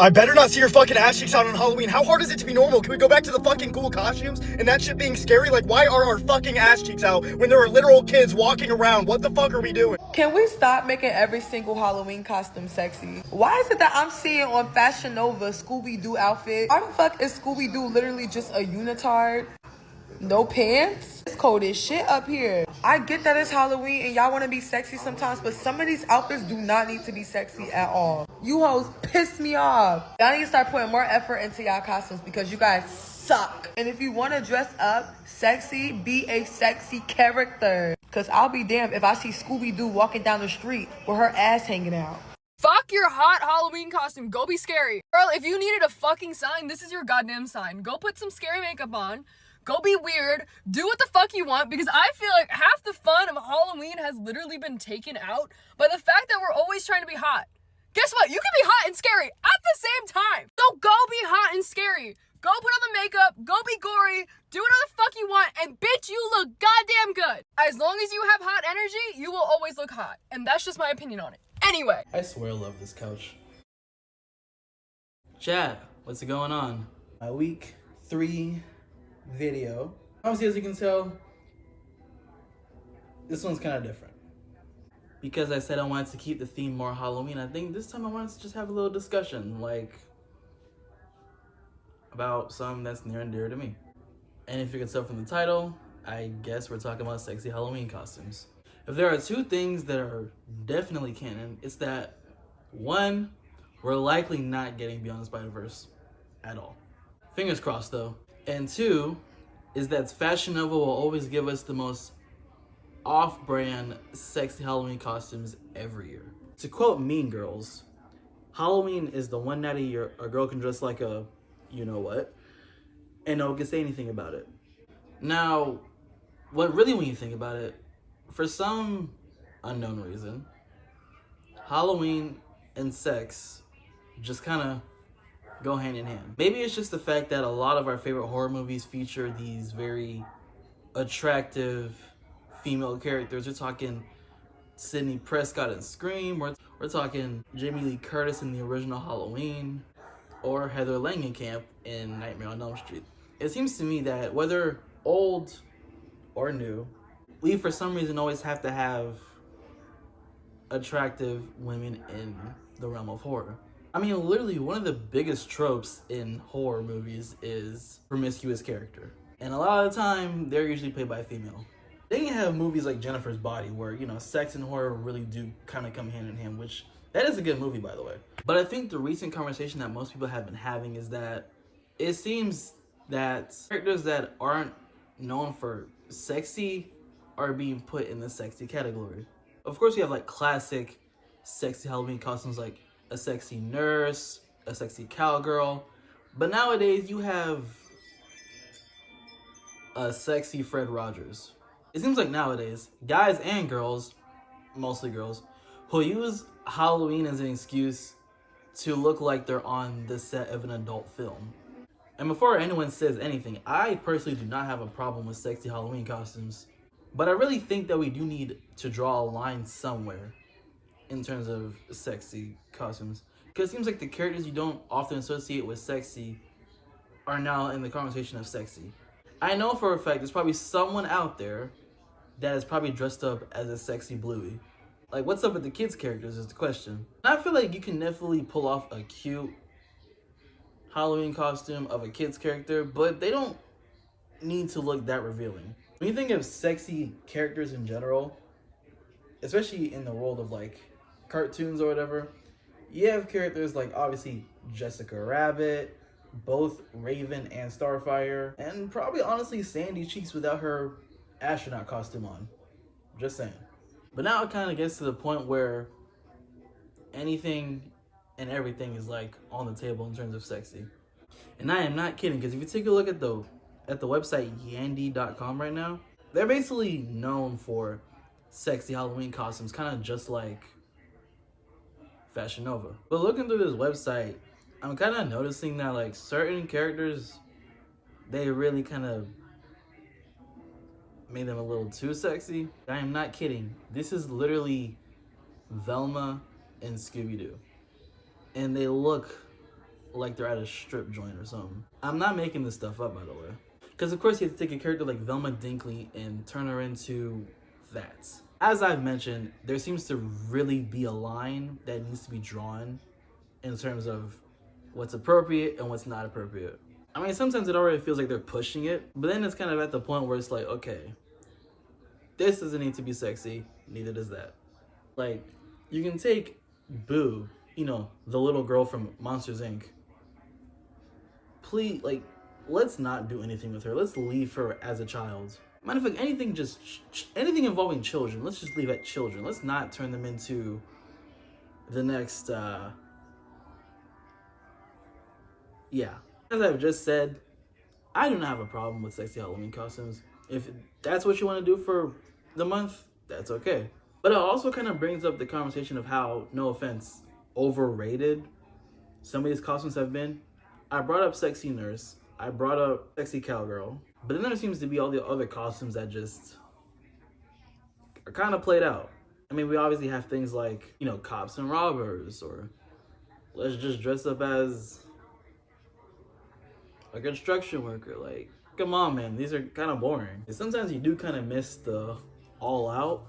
I better not see your fucking ass cheeks out on Halloween. How hard is it to be normal? Can we go back to the fucking cool costumes and that shit being scary? Like, why are our fucking ass cheeks out when there are literal kids walking around? What the fuck are we doing? Can we stop making every single Halloween costume sexy? Why is it that I'm seeing on Fashion Nova Scooby-Doo outfit? Why the fuck is Scooby-Doo literally just a unitard? No pants? It's cold as shit up here. I get that it's Halloween and y'all want to be sexy sometimes, but some of these outfits do not need to be sexy at all. You hoes piss me off. Y'all need to start putting more effort into y'all costumes because you guys suck. And if you want to dress up sexy, be a sexy character. Because I'll be damned if I see Scooby-Doo walking down the street with her ass hanging out. Fuck your hot Halloween costume. Go be scary. Girl, if you needed a fucking sign, this is your goddamn sign. Go put some scary makeup on. Go be weird. Do what the fuck you want, because I feel like half the fun of Halloween has literally been taken out by the fact that we're always trying to be hot. Guess what? You can be hot and scary at the same time. So go be hot and scary. Go put on the makeup. Go be gory. Do whatever the fuck you want. And bitch, you look goddamn good. As long as you have hot energy, you will always look hot. And that's just my opinion on it. Anyway. I swear I love this couch. Chat, what's going on? My week 3 video. Obviously, as you can tell, this one's kind of different. Because I said I wanted to keep the theme more Halloween, I think this time I wanted to just have a little discussion, like, about something that's near and dear to me. And if you can tell from the title, I guess we're talking about sexy Halloween costumes. If there are 2 things that are definitely canon, it's that, 1, we're likely not getting Beyond the Spider-Verse at all. Fingers crossed though. And 2 is that Fashion Nova will always give us the most off-brand sexy Halloween costumes every year. To quote Mean Girls, Halloween is the one night a year a girl can dress like a you-know-what, and no one can say anything about it. Now, when you think about it, for some unknown reason, Halloween and sex just kind of go hand in hand. Maybe it's just the fact that a lot of our favorite horror movies feature these very attractive female characters. We're talking Sidney Prescott in Scream, we're talking Jamie Lee Curtis in the original Halloween, or Heather Langenkamp in Nightmare on Elm Street. It seems to me that whether old or new, we for some reason always have to have attractive women in the realm of horror. I mean, literally, one of the biggest tropes in horror movies is promiscuous character. And a lot of the time, they're usually played by a female. Then you have movies like Jennifer's Body, where, sex and horror really do kind of come hand in hand, which, that is a good movie, by the way. But I think the recent conversation that most people have been having is that it seems that characters that aren't known for sexy are being put in the sexy category. Of course, you have, like, classic sexy Halloween costumes, like a sexy nurse, a sexy cowgirl. But nowadays, you have a sexy Fred Rogers. It seems like nowadays, guys and girls, mostly girls, who use Halloween as an excuse to look like they're on the set of an adult film. And before anyone says anything, I personally do not have a problem with sexy Halloween costumes. But I really think that we do need to draw a line somewhere in terms of sexy costumes. Because it seems like the characters you don't often associate with sexy are now in the conversation of sexy. I know for a fact there's probably someone out there that is probably dressed up as a sexy Bluey. Like, what's up with the kids' characters is the question. I feel like you can definitely pull off a cute Halloween costume of a kid's character, but they don't need to look that revealing. When you think of sexy characters in general, especially in the world of, like, cartoons or whatever, you have characters like, obviously, Jessica Rabbit, both Raven and Starfire, and probably, honestly, Sandy Cheeks without her astronaut costume on. Just saying. But now it kind of gets to the point where anything and everything is, like, on the table in terms of sexy. And I am not kidding, because if you take a look at the website yandy.com right now, they're basically known for sexy Halloween costumes, kind of just like Fashion Nova. But looking through this website, I'm kind of noticing that, like, certain characters, they really kind of made them a little too sexy. I am not kidding. This is literally Velma and Scooby-Doo. And they look like they're at a strip joint or something. I'm not making this stuff up, by the way. Because of course you have to take a character like Velma Dinkley and turn her into that. As I've mentioned, there seems to really be a line that needs to be drawn in terms of what's appropriate and what's not appropriate. I mean, sometimes it already feels like they're pushing it, but then it's kind of at the point where it's like, okay, this doesn't need to be sexy, neither does that. Like, you can take Boo, you know, the little girl from Monsters Inc. Please, like, let's not do anything with her. Let's leave her as a child. Matter of fact, anything involving children, let's just leave at children. Let's not turn them into the next, yeah. As I've just said, I do not have a problem with sexy Halloween costumes. If that's what you want to do for the month, that's okay. But it also kind of brings up the conversation of how, no offense, overrated some of these costumes have been. I brought up sexy nurse. I brought up sexy cowgirl. But then there seems to be all the other costumes that just are kind of played out. I mean, we obviously have things like, you know, cops and robbers, or let's just dress up as a construction worker. Like, come on, man, these are kind of boring. And sometimes you do kind of miss the all out.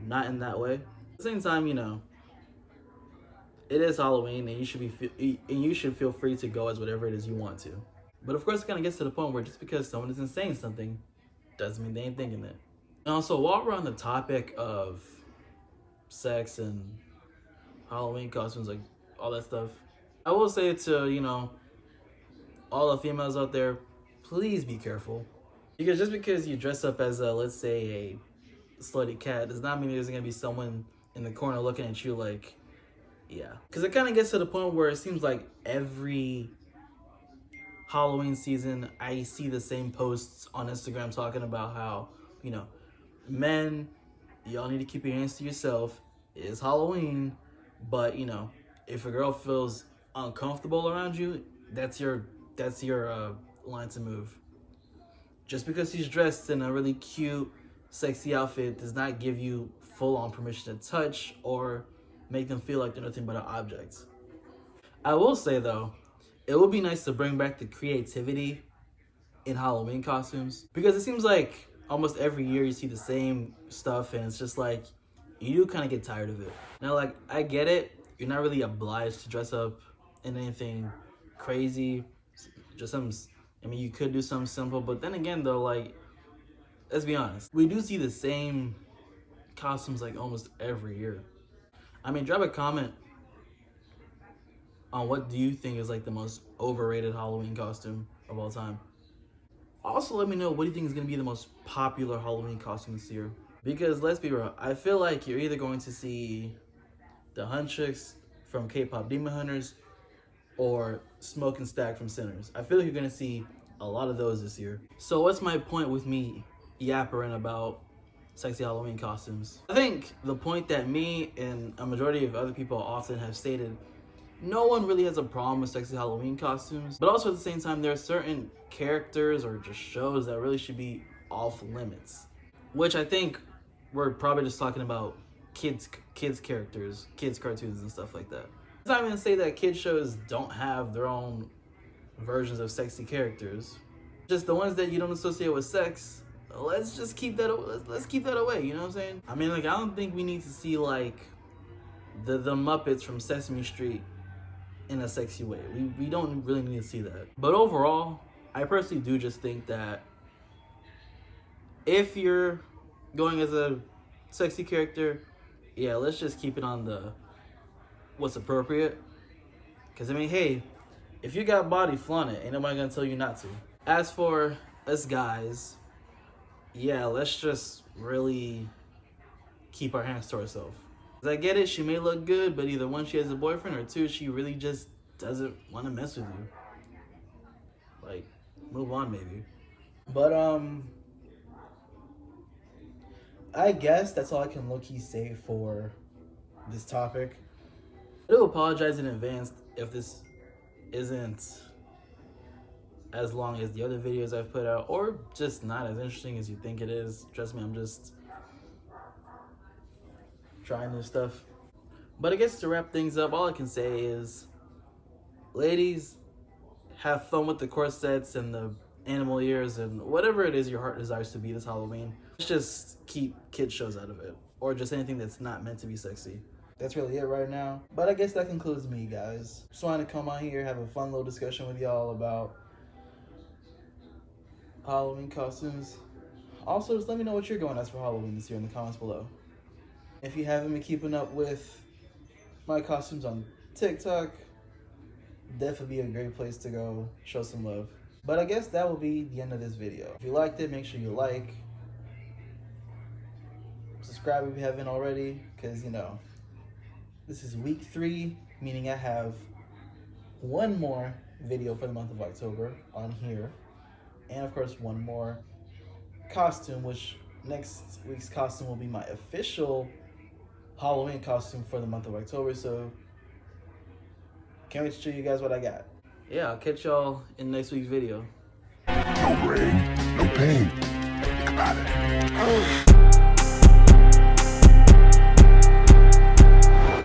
Not in that way. At the same time, you know, it is Halloween, and you should feel free to go as whatever it is you want to. But of course, it kind of gets to the point where just because someone isn't saying something doesn't mean they ain't thinking it. And also, while we're on the topic of sex and Halloween costumes, like all that stuff, I will say to, you know, all the females out there, please be careful. Because just because you dress up as a, let's say, a slutty cat does not mean there's gonna be someone in the corner looking at you like, yeah. Because it kind of gets to the point where it seems like every Halloween season, I see the same posts on Instagram talking about how, you know, men, y'all need to keep your hands to yourself. It's Halloween, but, you know, if a girl feels uncomfortable around you, that's your line to move. Just because she's dressed in a really cute, sexy outfit does not give you full-on permission to touch or make them feel like they're nothing but an object. I will say, though, it would be nice to bring back the creativity in Halloween costumes, because it seems like almost every year you see the same stuff, and it's just like, you do kind of get tired of it. Now, like, I get it. You're not really obliged to dress up in anything crazy. Just something, I mean, you could do something simple, but then again, though, like, let's be honest. We do see the same costumes, like, almost every year. I mean, drop a comment on what do you think is, like, the most overrated Halloween costume of all time. Also, let me know, what do you think is going to be the most popular Halloween costume this year? Because, let's be real, I feel like you're either going to see the Huntrix from K-pop Demon Hunters or Smoke and Stack from Sinners. I feel like you're going to see a lot of those this year. So what's my point with me yappering about sexy Halloween costumes? I think the point that me and a majority of other people often have stated, no one really has a problem with sexy Halloween costumes, but also at the same time, there are certain characters or just shows that really should be off limits. Which I think we're probably just talking about kids characters, kids cartoons and stuff like that. I'm not even gonna say that kids shows don't have their own versions of sexy characters. Just the ones that you don't associate with sex, let's just keep that away, you know what I'm saying? I mean, like, I don't think we need to see, like, the Muppets from Sesame Street in a sexy way. We don't really need to see that. But overall, I personally do just think that if you're going as a sexy character, yeah, let's just keep it on the what's appropriate. Because, I mean, hey, if you got body, flaunt it. Ain't nobody gonna tell you not to. As for us guys, yeah, let's just really keep our hands to ourselves. I get it, she may look good, but either one, she has a boyfriend, or two, she really just doesn't want to mess with you. Like, move on, maybe. But, I guess that's all I can low-key say for this topic. I do apologize in advance if this isn't as long as the other videos I've put out, or just not as interesting as you think it is. Trust me, I'm just trying new stuff. But I guess to wrap things up, all I can say is ladies, have fun with the corsets and the animal ears and whatever it is your heart desires to be this Halloween. Let's just keep kid shows out of it, or just anything that's not meant to be sexy. That's really it right now. But I guess that concludes me, guys. Just wanted to come on here, have a fun little discussion with y'all about Halloween costumes. Also, just let me know what you're going as for Halloween this year in the comments below. If you haven't been keeping up with my costumes on TikTok, definitely be a great place to go show some love. But I guess that will be the end of this video. If you liked it, make sure you like, subscribe if you haven't already, because, you know, this is week 3, meaning I have one more video for the month of October on here, and of course one more costume, which next week's costume will be my official Halloween costume for the month of October. So can't wait to show you guys what I got. Yeah, I'll catch y'all in next week's video. No brain, no pain. Think about it.